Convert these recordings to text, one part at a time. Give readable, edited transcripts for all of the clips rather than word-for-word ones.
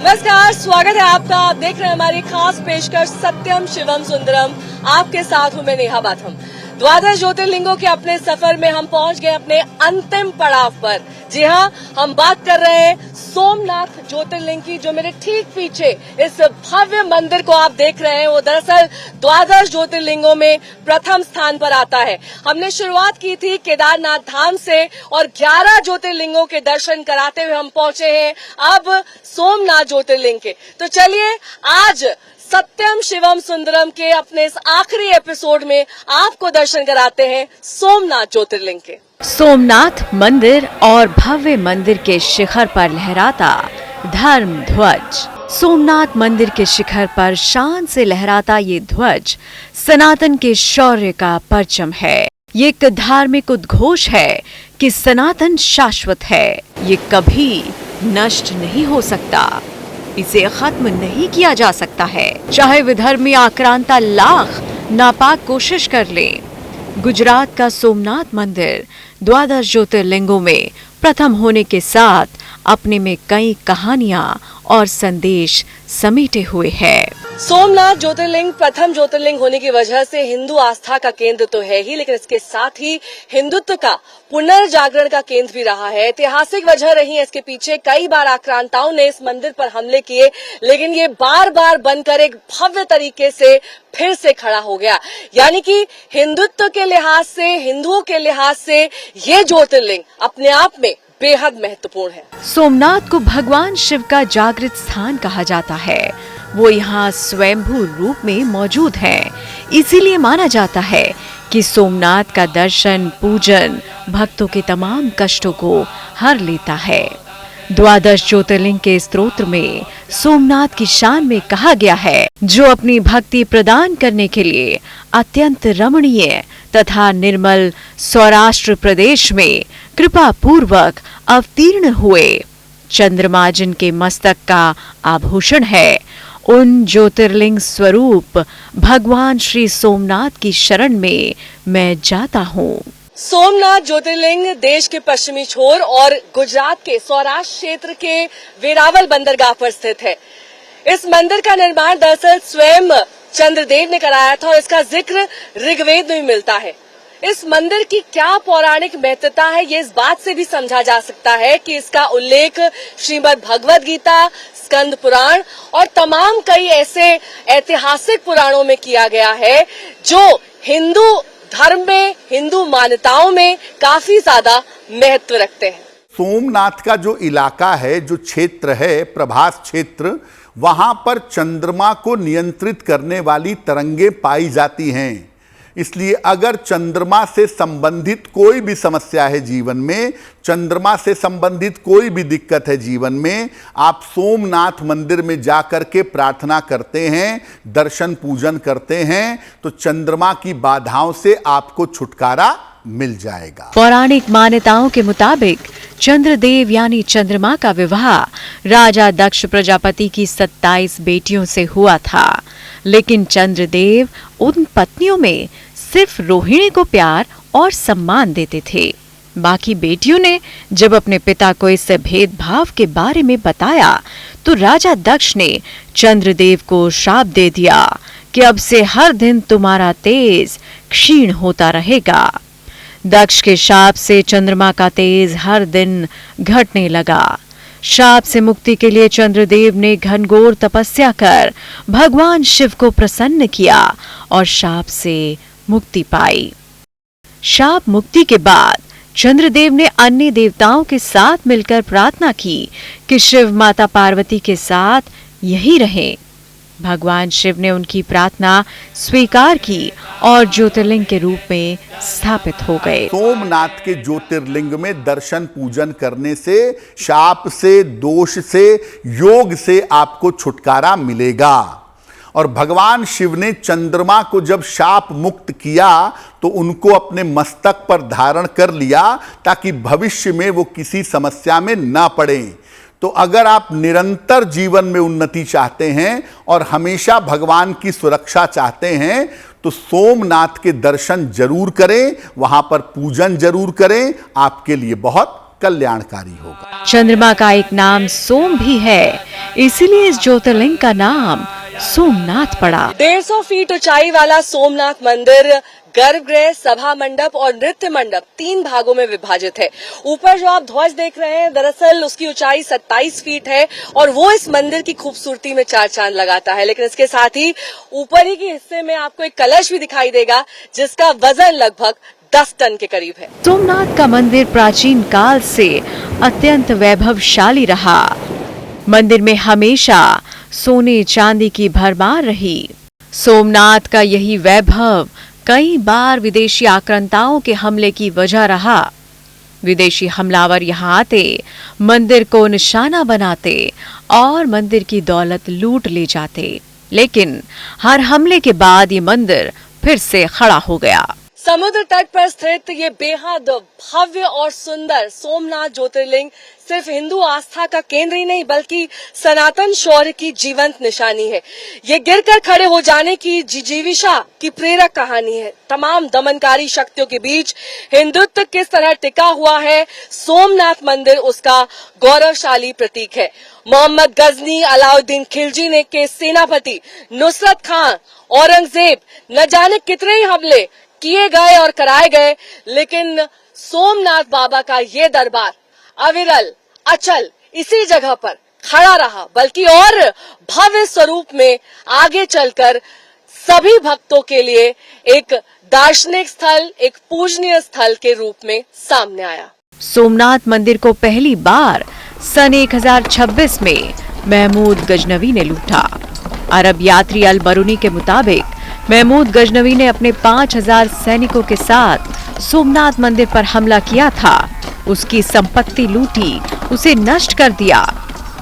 नमस्कार, स्वागत है आपका। आप देख रहे हैं हमारी खास पेशकश सत्यम शिवम सुंदरम। आपके साथ हूं मैं नेहा बाथम। द्वादश ज्योतिर्लिंगों के अपने सफर में हम पहुंच गए अपने अंतिम पड़ाव पर। जी हां, हम बात कर रहे हैं सोमनाथ ज्योतिर्लिंग की, जो मेरे ठीक पीछे इस भव्य मंदिर को आप देख रहे हैं। वो दरअसल द्वादश ज्योतिर्लिंगों में प्रथम स्थान पर आता है। हमने शुरुआत की थी केदारनाथ धाम से और 11 ज्योतिर्लिंगों के दर्शन कराते हुए हम पहुंचे हैं अब सोमनाथ ज्योतिर्लिंग के। तो चलिए आज सत्यम शिवम सुंदरम के अपने इस आखिरी एपिसोड में आपको दर्शन कराते हैं सोमनाथ ज्योतिर्लिंग के। सोमनाथ मंदिर और भव्य मंदिर के शिखर पर लहराता धर्म ध्वज। सोमनाथ मंदिर के शिखर पर शान से लहराता ये ध्वज सनातन के शौर्य का परचम है। ये एक धार्मिक उद्घोष है कि सनातन शाश्वत है, ये कभी नष्ट नहीं हो सकता, इसे खत्म नहीं किया जा सकता है, चाहे विधर्मी आक्रांता लाख नापाक कोशिश कर ले। गुजरात का सोमनाथ मंदिर द्वादश ज्योतिर्लिंगों में प्रथम होने के साथ अपने में कई कहानियां और संदेश समेटे हुए है। सोमनाथ ज्योतिर्लिंग प्रथम ज्योतिर्लिंग होने की वजह से हिंदू आस्था का केंद्र तो है ही, लेकिन इसके साथ ही हिंदुत्व का पुनर्जागरण का केंद्र भी रहा है। ऐतिहासिक वजह रही है इसके पीछे। कई बार आक्रांताओं ने इस मंदिर पर हमले किए, लेकिन ये बार बार बनकर एक भव्य तरीके से फिर से खड़ा हो गया। यानी कि हिंदुत्व के लिहाज से, हिंदुओं के लिहाज से ये ज्योतिर्लिंग अपने आप में बेहद महत्वपूर्ण है। सोमनाथ को भगवान शिव का जागृत स्थान कहा जाता है। वो यहाँ स्वयंभू रूप में मौजूद है। इसीलिए माना जाता है कि सोमनाथ का दर्शन पूजन भक्तों के तमाम कष्टों को हर लेता है। द्वादश ज्योतिर्लिंग के स्तोत्र में सोमनाथ की शान में कहा गया है, जो अपनी भक्ति प्रदान करने के लिए अत्यंत रमणीय तथा निर्मल सौराष्ट्र प्रदेश में कृपा पूर्वक अवतीर्ण हुए। चंद्रमा जिनके मस्तक का आभूषण है, उन ज्योतिर्लिंग स्वरूप भगवान श्री सोमनाथ की शरण में मैं जाता हूँ। सोमनाथ ज्योतिर्लिंग देश के पश्चिमी छोर और गुजरात के सौराष्ट्र क्षेत्र के वेरावल बंदरगाह पर स्थित है। इस मंदिर का निर्माण दरअसल स्वयं चंद्रदेव ने कराया था और इसका जिक्र ऋग्वेद में मिलता है। इस मंदिर की क्या पौराणिक महत्ता है, ये इस बात से भी समझा जा सकता है कि इसका उल्लेख श्रीमद् भगवद गीता, स्कंद पुराण और तमाम कई ऐसे ऐतिहासिक पुराणों में किया गया है, जो हिंदू धर्म में, हिंदू मान्यताओं में काफी ज्यादा महत्व रखते हैं। सोमनाथ का जो इलाका है, जो क्षेत्र है, प्रभास क्षेत्र, वहां पर चंद्रमा को नियंत्रित करने वाली तरंगें पाई जाती हैं। इसलिए अगर चंद्रमा से संबंधित कोई भी समस्या है जीवन में, चंद्रमा से संबंधित कोई भी दिक्कत है जीवन में, आप सोमनाथ मंदिर में जाकर के प्रार्थना करते हैं, दर्शन पूजन करते हैं, तो चंद्रमा की बाधाओं से आपको छुटकारा मिल जाएगा। पौराणिक मान्यताओं के मुताबिक चंद्रदेव यानी चंद्रमा का विवाह राजा दक्ष प्रजापति की 27 बेटियों से हुआ था, लेकिन चंद्रदेव उन पत्नियों में सिर्फ रोहिणी को प्यार और सम्मान देते थे। बाकी बेटियों ने जब अपने पिता को इस भेदभाव के बारे में बताया, तो राजा दक्ष ने चंद्रदेव को शाप दे दिया कि अब से हर दिन तुम्हारा तेज क्षीण होता रहेगा। दक्ष के शाप से चंद्रमा का तेज हर दिन घटने लगा। शाप से मुक्ति के लिए चंद्रदेव ने घनघोर तपस्या कर भगवान शिव को प्रसन्न किया और शाप से मुक्ति पाई। शाप मुक्ति के बाद चंद्रदेव ने अन्य देवताओं के साथ मिलकर प्रार्थना की कि शिव माता पार्वती के साथ यही रहें। भगवान शिव ने उनकी प्रार्थना स्वीकार की और ज्योतिर्लिंग के रूप में स्थापित हो गए। सोमनाथ के ज्योतिर्लिंग में दर्शन पूजन करने से, शाप से, दोष से, योग से आपको छुटकारा मिलेगा। और भगवान शिव ने चंद्रमा को जब शाप मुक्त किया, तो उनको अपने मस्तक पर धारण कर लिया, ताकि भविष्य में वो किसी समस्या में ना पड़े। तो अगर आप निरंतर जीवन में उन्नति चाहते हैं और हमेशा भगवान की सुरक्षा चाहते हैं, तो सोमनाथ के दर्शन जरूर करें, वहां पर पूजन जरूर करें, आपके लिए बहुत कल्याणकारी होगा। चंद्रमा का एक नाम सोम भी है, इसीलिए इस ज्योतिर्लिंग का नाम सोमनाथ पड़ा। 150 फीट ऊंचाई वाला सोमनाथ मंदिर गर्भगृह, सभा मंडप और नृत्य मंडप 3 भागों में विभाजित है। ऊपर जो आप ध्वज देख रहे हैं, दरअसल उसकी ऊंचाई 27 फीट है और वो इस मंदिर की खूबसूरती में 4 चांद लगाता है। लेकिन इसके साथ ही ऊपरी के हिस्से में आपको एक कलश भी दिखाई देगा, जिसका वजन लगभग 10 टन के करीब है। सोमनाथ का मंदिर प्राचीन काल से अत्यंत वैभवशाली रहा। मंदिर में हमेशा सोने चांदी की भरमार रही। सोमनाथ का यही वैभव कई बार विदेशी आक्रांताओं के हमले की वजह रहा। विदेशी हमलावर यहाँ आते, मंदिर को निशाना बनाते और मंदिर की दौलत लूट ले जाते। लेकिन हर हमले के बाद ये मंदिर फिर से खड़ा हो गया। समुद्र तट पर स्थित ये बेहद भव्य और सुंदर सोमनाथ ज्योतिर्लिंग सिर्फ हिंदू आस्था का केंद्र ही नहीं, बल्कि सनातन शौर्य की जीवंत निशानी है। ये गिरकर खड़े हो जाने की जिजीविषा की प्रेरक कहानी है। तमाम दमनकारी शक्तियों के बीच हिंदुत्व किस तरह टिका हुआ है, सोमनाथ मंदिर उसका गौरवशाली प्रतीक है। मोहम्मद गजनी, अलाउद्दीन खिलजी ने के सेनापति नुसरत खान, औरंगजेब, न जाने कितने ही हमले किए गए और कराए गए, लेकिन सोमनाथ बाबा का ये दरबार अविरल, अचल इसी जगह पर खड़ा रहा, बल्कि और भव्य स्वरूप में आगे चलकर सभी भक्तों के लिए एक दार्शनिक स्थल, एक पूजनीय स्थल के रूप में सामने आया। सोमनाथ मंदिर को पहली बार सन 1026 में महमूद गजनवी ने लूटा। अरब यात्री अल बरूनी के मुताबिक महमूद गजनवी ने अपने 5000 सैनिकों के साथ सोमनाथ मंदिर पर हमला किया था। उसकी संपत्ति लूटी, उसे नष्ट कर दिया।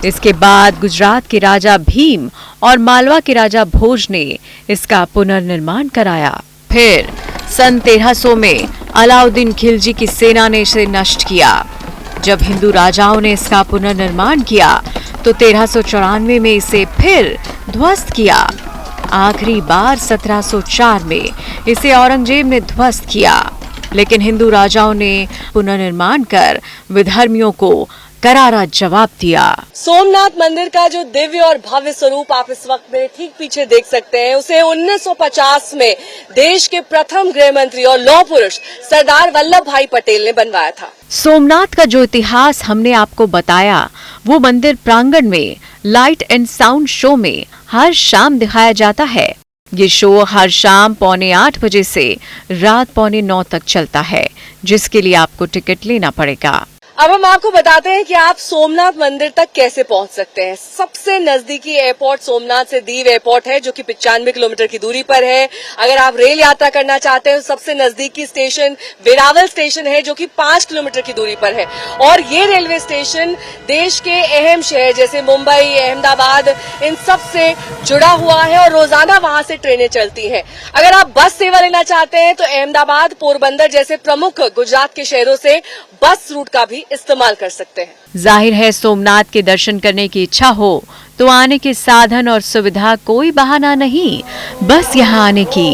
इसके बाद गुजरात के राजा भीम और मालवा के राजा भोज ने इसका पुनर्निर्माण कराया। फिर सन 1300 में अलाउद्दीन खिलजी की सेना ने इसे नष्ट किया। जब हिंदू राजाओं ने इसका पुनर्निर्माण किया तो 1394 में इसे फिर ध्वस्त किया। आखिरी बार 1704 में इसे औरंगजेब ने ध्वस्त किया, लेकिन हिंदू राजाओं ने पुनर्निर्माण कर विधर्मियों को करारा जवाब दिया। सोमनाथ मंदिर का जो दिव्य और भव्य स्वरूप आप इस वक्त मेरे ठीक पीछे देख सकते हैं, उसे 1950 में देश के प्रथम गृह मंत्री और लौह पुरुष सरदार वल्लभ भाई पटेल ने बनवाया था। सोमनाथ का जो इतिहास हमने आपको बताया, वो मंदिर प्रांगण में लाइट एंड साउंड शो में हर शाम दिखाया जाता है। ये शो हर शाम 7:45 बजे से रात 9:45 तक चलता है, जिसके लिए आपको टिकट लेना पड़ेगा। अब हम आपको बताते हैं कि आप सोमनाथ मंदिर तक कैसे पहुंच सकते हैं। सबसे नजदीकी एयरपोर्ट सोमनाथ से दीव एयरपोर्ट है, जो कि 95 किलोमीटर की दूरी पर है। अगर आप रेल यात्रा करना चाहते हैं तो सबसे नजदीकी स्टेशन वेरावल स्टेशन है, जो कि 5 किलोमीटर की दूरी पर है। और ये रेलवे स्टेशन देश के अहम शहर जैसे मुंबई, अहमदाबाद, इन सब से जुड़ा हुआ है और रोजाना वहां से ट्रेनें चलती हैं। अगर आप बस सेवा लेना चाहते हैं तो अहमदाबाद, पोरबंदर जैसे प्रमुख गुजरात के शहरों से बस रूट का भी इस्तेमाल कर सकते हैं। जाहिर है, सोमनाथ के दर्शन करने की इच्छा हो तो आने के साधन और सुविधा कोई बहाना नहीं, बस यहाँ आने की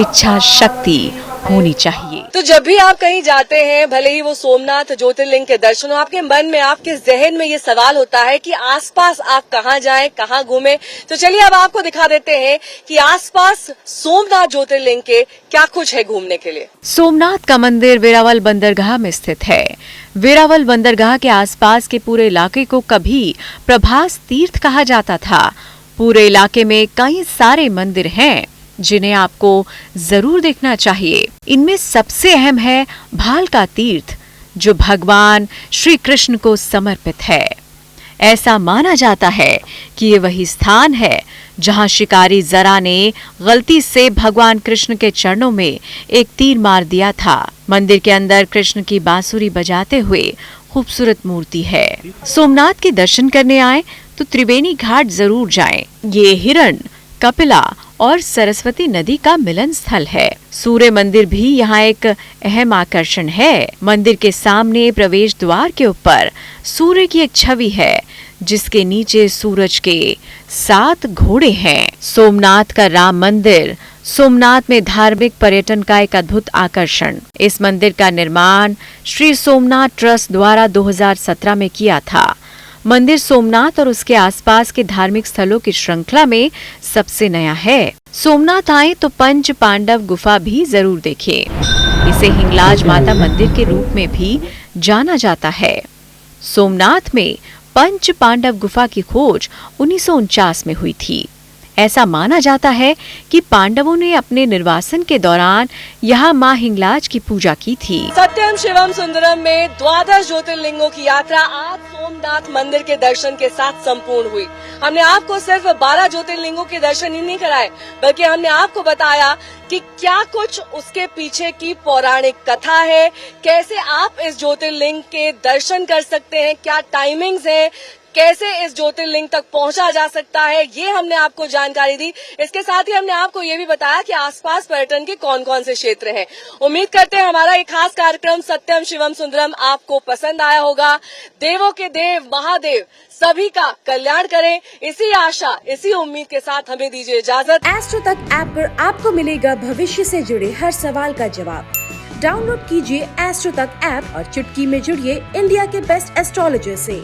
इच्छा शक्ति होनी चाहिए। तो जब भी आप कहीं जाते हैं, भले ही वो सोमनाथ ज्योतिर्लिंग के दर्शन हो, आपके मन में, आपके जहन में ये सवाल होता है कि आसपास आप कहाँ जाएं, कहाँ घूमें। तो चलिए अब आपको दिखा देते हैं कि आसपास सोमनाथ ज्योतिर्लिंग के क्या कुछ है घूमने के लिए। सोमनाथ का मंदिर वेरावल बंदरगाह में स्थित है। वेरावल बंदरगाह के आसपास के पूरे इलाके को कभी प्रभास तीर्थ कहा जाता था। पूरे इलाके में कई सारे मंदिर हैं जिन्हें आपको जरूर देखना चाहिए। इनमें सबसे अहम है भालका तीर्थ, जो भगवान श्री कृष्ण को समर्पित है। ऐसा माना जाता है कि ये वही स्थान है जहां शिकारी जरा ने गलती से भगवान कृष्ण के चरणों में एक तीर मार दिया था। मंदिर के अंदर कृष्ण की बांसुरी बजाते हुए खूबसूरत मूर्ति है। सोमनाथ के दर्शन करने आए तो त्रिवेणी घाट जरूर जाएं। ये हिरण, कपिला और सरस्वती नदी का मिलन स्थल है। सूर्य मंदिर भी यहाँ एक अहम आकर्षण है। मंदिर के सामने प्रवेश द्वार के ऊपर सूर्य की एक छवि है, जिसके नीचे सूरज के 7 घोड़े हैं। सोमनाथ का राम मंदिर सोमनाथ में धार्मिक पर्यटन का एक अद्भुत आकर्षण। इस मंदिर का निर्माण श्री सोमनाथ ट्रस्ट द्वारा 2017 में किया था। मंदिर सोमनाथ और उसके आसपास के धार्मिक स्थलों की श्रृंखला में सबसे नया है। सोमनाथ आए तो पंच पांडव गुफा भी जरूर देखें। इसे हिंगलाज माता मंदिर के रूप में भी जाना जाता है। सोमनाथ में पंच पांडव गुफा की खोज 1949 में हुई थी। ऐसा माना जाता है कि पांडवों ने अपने निर्वासन के दौरान यहाँ मां हिंगलाज की पूजा की थी। सत्यम शिवम सुंदरम में 12 ज्योतिर्लिंगों की यात्रा आज सोमनाथ मंदिर के दर्शन के साथ संपूर्ण हुई। हमने आपको सिर्फ 12 ज्योतिर्लिंगों के दर्शन ही नहीं कराए, बल्कि हमने आपको बताया कि क्या कुछ उसके पीछे की पौराणिक कथा है, कैसे आप इस ज्योतिर्लिंग के दर्शन कर सकते हैं, क्या टाइमिंग्स है, कैसे इस ज्योतिर्लिंग तक पहुंचा जा सकता है, ये हमने आपको जानकारी दी। इसके साथ ही हमने आपको ये भी बताया कि आसपास पर्यटन के कौन कौन से क्षेत्र हैं। उम्मीद करते हैं हमारा एक खास कार्यक्रम सत्यम शिवम सुंदरम आपको पसंद आया होगा। देवों के देव महादेव सभी का कल्याण करें, इसी आशा इसी उम्मीद के साथ हमें दीजिए इजाजत। एस्ट्रो तक ऐप पर आपको मिलेगा भविष्य से जुड़े हर सवाल का जवाब। डाउनलोड कीजिए एस्ट्रो तक ऐप और चुटकी में जुड़िए इंडिया के बेस्ट एस्ट्रोलॉजर से।